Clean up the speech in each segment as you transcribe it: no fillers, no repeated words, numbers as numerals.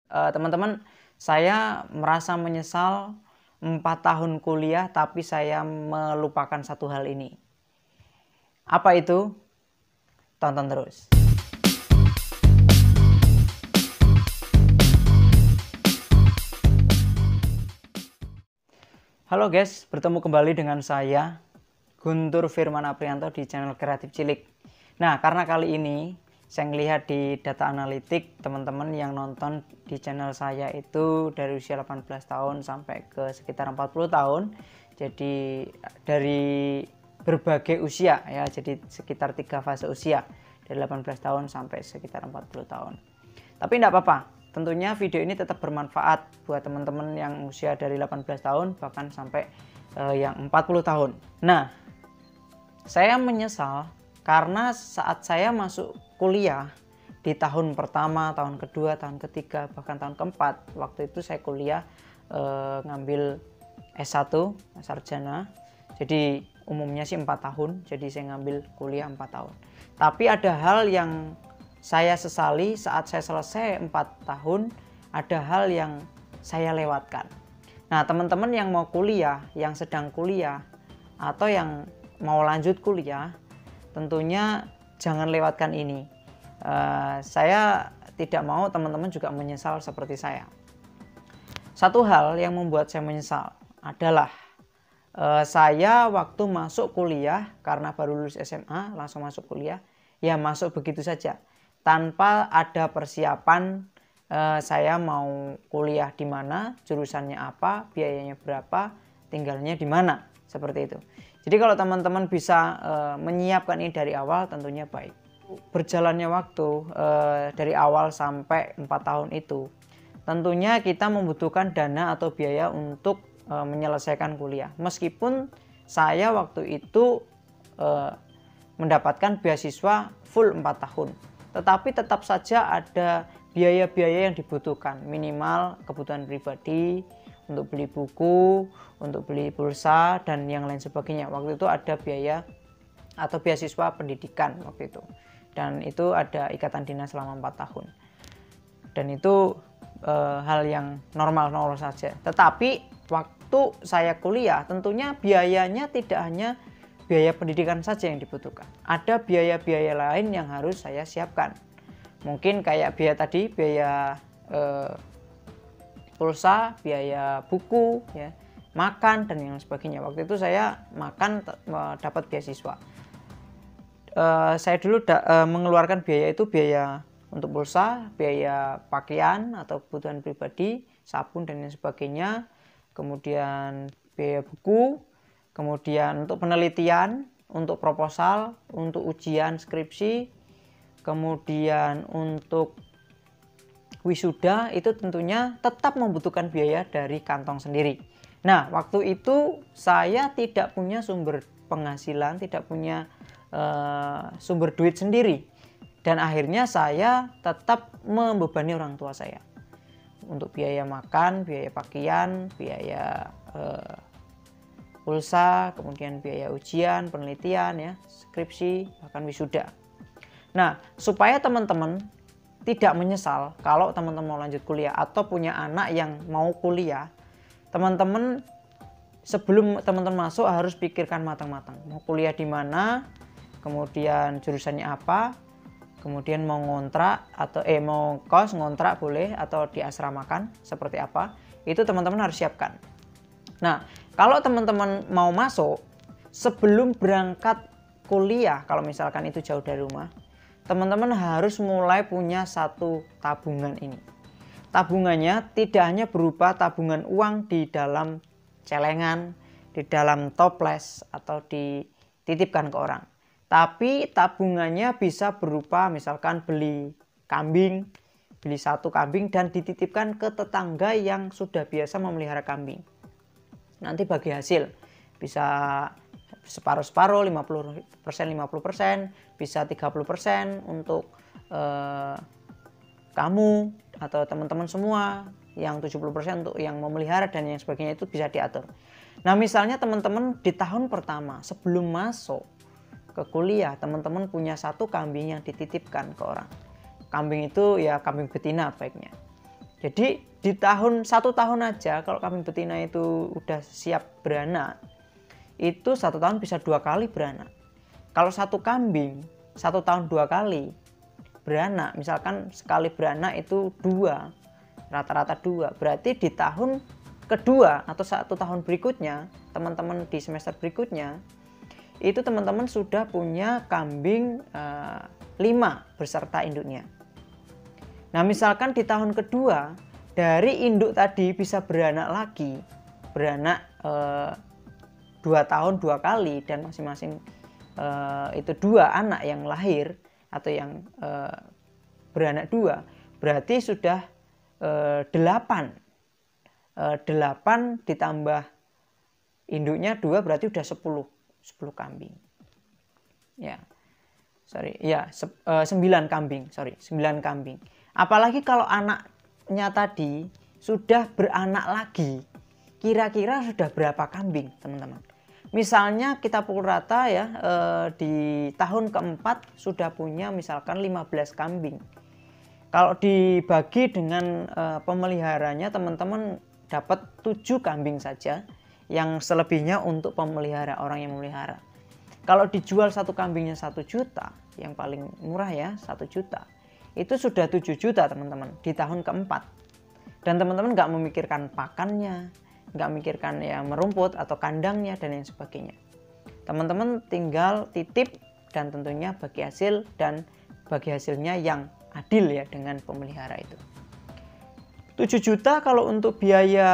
Teman-teman, saya merasa menyesal 4 tahun kuliah tapi saya melupakan satu hal ini. Apa itu? Tonton terus. Halo guys, bertemu kembali dengan saya Guntur Firman Aprianto di channel Kreatif Cilik. Nah, karena kali ini saya melihat di data analitik teman-teman yang nonton di channel saya itu dari usia 18 tahun sampai ke sekitar 40 tahun. Jadi dari berbagai usia ya, jadi sekitar 3 fase usia dari 18 tahun sampai sekitar 40 tahun. Tapi tidak apa-apa, tentunya video ini tetap bermanfaat buat teman-teman yang usia dari 18 tahun bahkan sampai yang 40 tahun. Nah, saya menyesal karena saat saya masuk kuliah di tahun pertama, tahun kedua, tahun ketiga, bahkan tahun keempat, waktu itu saya kuliah ngambil S1 sarjana. Jadi umumnya sih 4 tahun, jadi saya ngambil kuliah 4 tahun. Tapi ada hal yang saya sesali saat saya selesai 4 tahun, ada hal yang saya lewatkan. Nah, teman-teman yang mau kuliah, yang sedang kuliah, atau yang mau lanjut kuliah, tentunya jangan lewatkan ini. Saya tidak mau teman-teman juga menyesal seperti saya. Satu hal yang membuat saya menyesal adalah saya waktu masuk kuliah, karena baru lulus SMA langsung masuk kuliah, ya masuk begitu saja tanpa ada persiapan. Saya mau kuliah di mana, jurusannya apa, biayanya berapa, tinggalnya di mana, seperti itu. Jadi kalau teman-teman bisa menyiapkan ini dari awal, tentunya baik. Berjalannya waktu dari awal sampai 4 tahun itu, tentunya kita membutuhkan dana atau biaya untuk menyelesaikan kuliah. Meskipun saya waktu itu mendapatkan beasiswa full 4 tahun, tetapi tetap saja ada biaya-biaya yang dibutuhkan, minimal kebutuhan pribadi, untuk beli buku, untuk beli pulsa, dan yang lain sebagainya. Waktu itu ada biaya atau beasiswa pendidikan waktu itu, dan itu ada ikatan dinas selama 4 tahun, dan itu hal yang normal saja. Tetapi waktu saya kuliah, tentunya biayanya tidak hanya biaya pendidikan saja yang dibutuhkan, ada biaya-biaya lain yang harus saya siapkan. Mungkin kayak biaya tadi, biaya pulsa, biaya buku, ya, makan, dan yang sebagainya. Waktu itu saya makan dapat beasiswa. Saya dulu mengeluarkan biaya itu, biaya untuk pulsa, biaya pakaian atau kebutuhan pribadi, sabun dan lain sebagainya, kemudian biaya buku, kemudian untuk penelitian, untuk proposal, untuk ujian skripsi, kemudian untuk wisuda, itu tentunya tetap membutuhkan biaya dari kantong sendiri. Nah, waktu itu saya tidak punya sumber penghasilan, tidak punya sumber duit sendiri, dan akhirnya saya tetap membebani orang tua saya untuk biaya makan, biaya pakaian, biaya pulsa, kemudian biaya ujian, penelitian, ya, skripsi, bahkan wisuda. Nah, supaya teman-teman tidak menyesal kalau teman-teman mau lanjut kuliah atau punya anak yang mau kuliah, teman-teman sebelum teman-teman masuk harus pikirkan matang-matang. Mau kuliah di mana, kemudian jurusannya apa, kemudian mau ngontrak atau mau kos, ngontrak boleh, atau diasramakan seperti apa, itu teman-teman harus siapkan. Nah, kalau teman-teman mau masuk, sebelum berangkat kuliah, kalau misalkan itu jauh dari rumah, teman-teman harus mulai punya satu tabungan ini. Tabungannya tidak hanya berupa tabungan uang di dalam celengan, di dalam toples, atau dititipkan ke orang. Tapi tabungannya bisa berupa misalkan beli kambing, beli 1 kambing dan dititipkan ke tetangga yang sudah biasa memelihara kambing. Nanti bagi hasil, bisa separuh-separuh, 50%, 50%, bisa 30% untuk kamu atau teman-teman semua, yang 70% untuk yang memelihara dan yang sebagainya, itu bisa diatur. Nah, misalnya teman-teman di tahun pertama sebelum masuk ke kuliah, teman-teman punya 1 kambing yang dititipkan ke orang. Kambing itu ya kambing betina baiknya. Jadi di satu tahun aja kalau kambing betina itu udah siap beranak, itu 1 tahun bisa 2 kali beranak. Kalau satu kambing 1 tahun 2 kali beranak, misalkan sekali beranak itu 2, rata-rata 2, berarti di tahun kedua atau 1 tahun berikutnya, teman-teman di semester berikutnya itu teman-teman sudah punya kambing 5 beserta induknya. Nah misalkan di tahun kedua dari induk tadi bisa beranak lagi, beranak 2 tahun 2 kali, dan masing-masing itu 2 anak yang lahir atau yang beranak 2, berarti sudah 8 ditambah induknya 2 berarti udah 10 kambing. Ya. 9 kambing, 9 kambing. Apalagi kalau anaknya tadi sudah beranak lagi, kira-kira sudah berapa kambing, teman-teman? Misalnya kita pukul rata ya, di tahun keempat sudah punya misalkan 15 kambing. Kalau dibagi dengan pemeliharanya, teman-teman dapat 7 kambing saja, yang selebihnya untuk pemelihara, orang yang memelihara. Kalau dijual satu kambingnya 1 juta, yang paling murah ya 1 juta, itu sudah 7 juta teman-teman di tahun keempat. Dan teman-teman nggak memikirkan pakannya, nggak memikirkan ya merumput atau kandangnya dan lain sebagainya. Teman-teman tinggal titip dan tentunya bagi hasil, dan bagi hasilnya yang adil ya dengan pemelihara itu. 7 juta kalau untuk biaya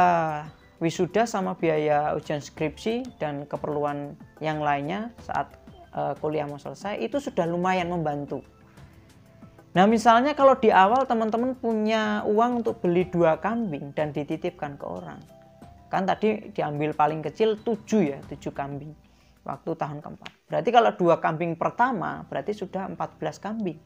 wisuda sama biaya ujian skripsi dan keperluan yang lainnya saat kuliah mau selesai, itu sudah lumayan membantu. Nah misalnya kalau di awal teman-teman punya uang untuk beli 2 kambing dan dititipkan ke orang, kan tadi diambil paling kecil 7 ya, 7 kambing waktu tahun keempat. Berarti kalau 2 kambing pertama berarti sudah 14 kambing.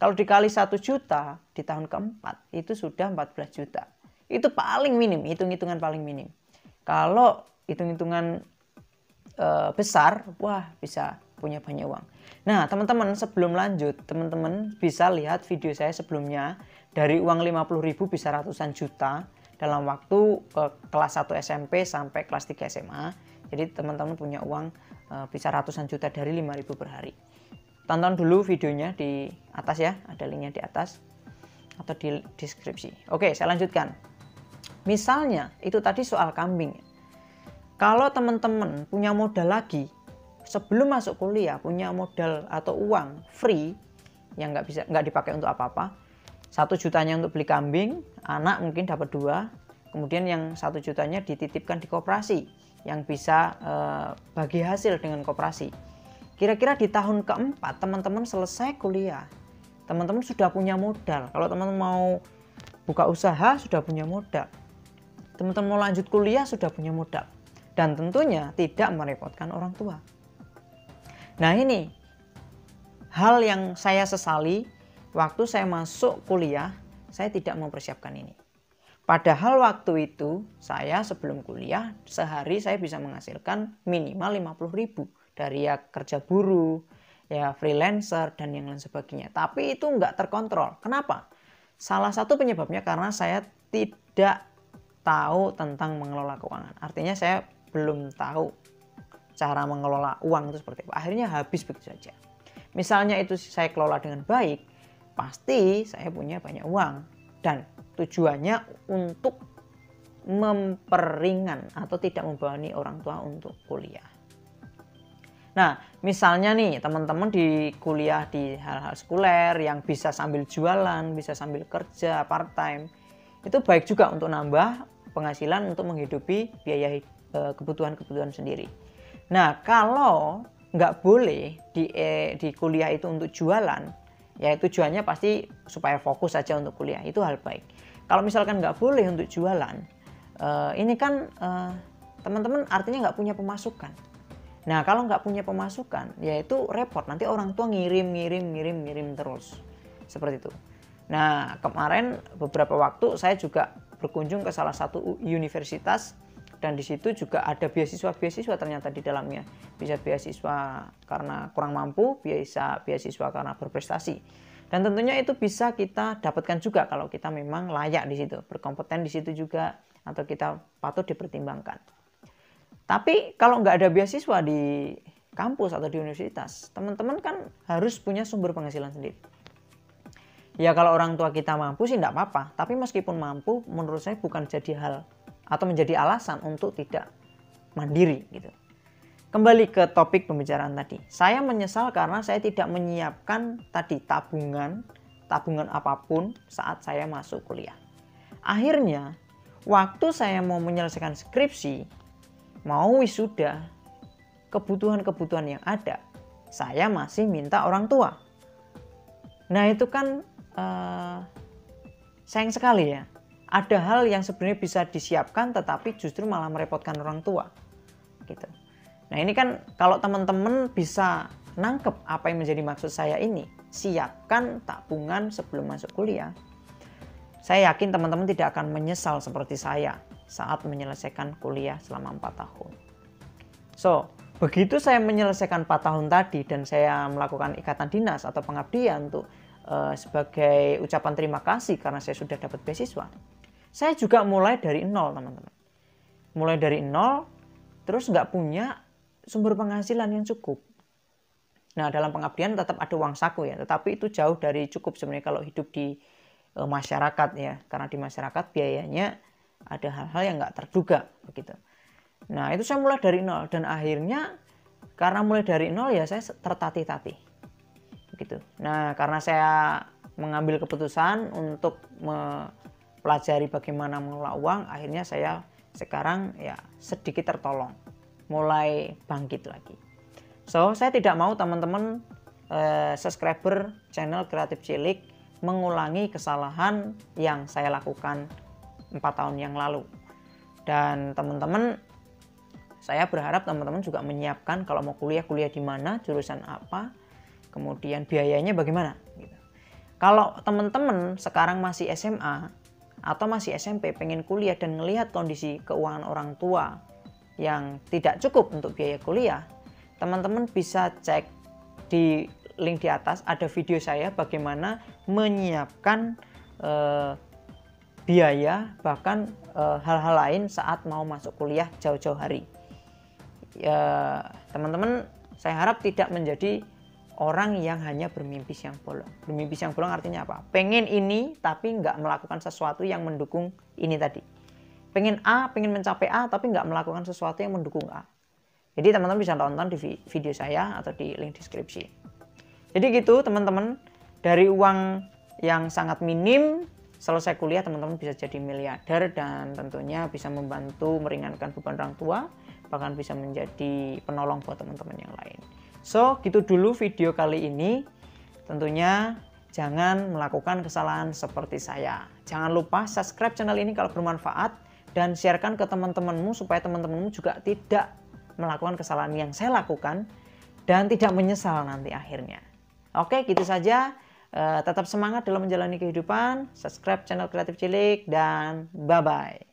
Kalau dikali 1 juta di tahun keempat itu sudah 14 juta. Itu paling minim, hitung-hitungan paling minim. Kalau hitung-hitungan besar, wah bisa punya banyak uang. Nah teman-teman, sebelum lanjut, teman-teman bisa lihat video saya sebelumnya, dari uang 50.000 bisa ratusan juta dalam waktu kelas 1 SMP sampai kelas 3 SMA. Jadi teman-teman punya uang bisa ratusan juta dari 5.000 per hari. Tonton dulu videonya di atas ya, ada linknya di atas atau di deskripsi. Oke, saya lanjutkan. Misalnya itu tadi soal kambing. Kalau teman-teman punya modal lagi sebelum masuk kuliah, punya modal atau uang free yang nggak dipakai untuk apa-apa, 1 jutanya untuk beli kambing, anak mungkin dapat 2, kemudian yang 1 jutanya dititipkan di koperasi yang bisa bagi hasil dengan koperasi. Kira-kira di tahun keempat teman-teman selesai kuliah, teman-teman sudah punya modal. Kalau teman-teman mau buka usaha sudah punya modal, teman-teman mau lanjut kuliah sudah punya modal, dan tentunya tidak merepotkan orang tua. Nah ini hal yang saya sesali waktu saya masuk kuliah, saya tidak mempersiapkan ini. Padahal waktu itu saya sebelum kuliah sehari saya bisa menghasilkan minimal 50.000 dari ya kerja buruh, ya freelancer dan yang lain sebagainya. Tapi itu nggak terkontrol. Kenapa? Salah satu penyebabnya karena saya tidak tahu tentang mengelola keuangan. Artinya saya belum tahu cara mengelola uang itu seperti apa. Akhirnya habis begitu saja. Misalnya itu saya kelola dengan baik, pasti saya punya banyak uang. Dan tujuannya untuk memperingan atau tidak membebani orang tua untuk kuliah. Nah, misalnya nih teman-teman di kuliah di hal-hal sekuler yang bisa sambil jualan, bisa sambil kerja part time, itu baik juga untuk nambah penghasilan untuk menghidupi biaya kebutuhan-kebutuhan sendiri. Nah, kalau nggak boleh di kuliah itu untuk jualan, ya tujuannya pasti supaya fokus saja untuk kuliah, itu hal baik. Kalau misalkan nggak boleh untuk jualan, ini kan teman-teman artinya nggak punya pemasukan. Nah, kalau nggak punya pemasukan, ya itu repot. Nanti orang tua ngirim terus. Seperti itu. Nah, kemarin beberapa waktu saya juga berkunjung ke salah satu universitas, dan di situ juga ada beasiswa ternyata di dalamnya. Bisa beasiswa karena kurang mampu, bisa beasiswa karena berprestasi. Dan tentunya itu bisa kita dapatkan juga kalau kita memang layak di situ, berkompeten di situ juga, atau kita patut dipertimbangkan. Tapi kalau nggak ada beasiswa di kampus atau di universitas, teman-teman kan harus punya sumber penghasilan sendiri. Ya kalau orang tua kita mampu sih nggak apa-apa, tapi meskipun mampu, menurut saya bukan jadi hal atau menjadi alasan untuk tidak mandiri gitu. Kembali ke topik pembicaraan tadi, saya menyesal karena saya tidak menyiapkan tadi tabungan apapun saat saya masuk kuliah. Akhirnya, waktu saya mau menyelesaikan skripsi, mau wisuda, kebutuhan-kebutuhan yang ada, saya masih minta orang tua. Nah itu kan sayang sekali ya. Ada hal yang sebenarnya bisa disiapkan tetapi justru malah merepotkan orang tua gitu. Nah ini kan kalau teman-teman bisa nangkep apa yang menjadi maksud saya ini, siapkan tabungan sebelum masuk kuliah. Saya yakin teman-teman tidak akan menyesal seperti saya saat menyelesaikan kuliah selama 4 tahun. So, begitu saya menyelesaikan 4 tahun tadi dan saya melakukan ikatan dinas atau pengabdian untuk sebagai ucapan terima kasih karena saya sudah dapat beasiswa, saya juga mulai dari nol teman-teman. Mulai dari nol, terus nggak punya sumber penghasilan yang cukup. Nah dalam pengabdian tetap ada uang saku ya, tetapi itu jauh dari cukup sebenarnya kalau hidup di masyarakat ya, karena di masyarakat biayanya ada hal-hal yang nggak terduga begitu. Nah itu saya mulai dari nol dan akhirnya karena mulai dari nol ya saya tertatih-tatih begitu. Nah karena saya mengambil keputusan untuk mempelajari bagaimana mengelola uang, akhirnya saya sekarang ya sedikit tertolong, mulai bangkit lagi. So saya tidak mau teman-teman subscriber channel Kreatif Cilik mengulangi kesalahan yang saya lakukan 4 tahun yang lalu. Dan teman-teman, saya berharap teman-teman juga menyiapkan kalau mau kuliah di mana, jurusan apa, kemudian biayanya bagaimana gitu. Kalau teman-teman sekarang masih SMA atau masih SMP pengen kuliah dan melihat kondisi keuangan orang tua yang tidak cukup untuk biaya kuliah, teman-teman bisa cek di link di atas, ada video saya bagaimana menyiapkan biaya bahkan hal-hal lain saat mau masuk kuliah jauh-jauh hari. Teman-teman, saya harap tidak menjadi orang yang hanya bermimpi siang bolong. Bermimpi siang bolong artinya apa? Pengen ini tapi nggak melakukan sesuatu yang mendukung ini tadi. Pengen A, pengen mencapai A tapi nggak melakukan sesuatu yang mendukung A. Jadi teman-teman bisa nonton di video saya atau di link deskripsi. Jadi gitu teman-teman, dari uang yang sangat minim selesai kuliah teman-teman bisa jadi miliarder dan tentunya bisa membantu meringankan beban orang tua, bahkan bisa menjadi penolong buat teman-teman yang lain. So, gitu dulu video kali ini. Tentunya jangan melakukan kesalahan seperti saya. Jangan lupa subscribe channel ini kalau bermanfaat dan sharekan ke teman-temanmu supaya teman-temanmu juga tidak melakukan kesalahan yang saya lakukan dan tidak menyesal nanti akhirnya. Oke, gitu saja. Tetap semangat dalam menjalani kehidupan. Subscribe channel Kreatif Cilik dan bye-bye.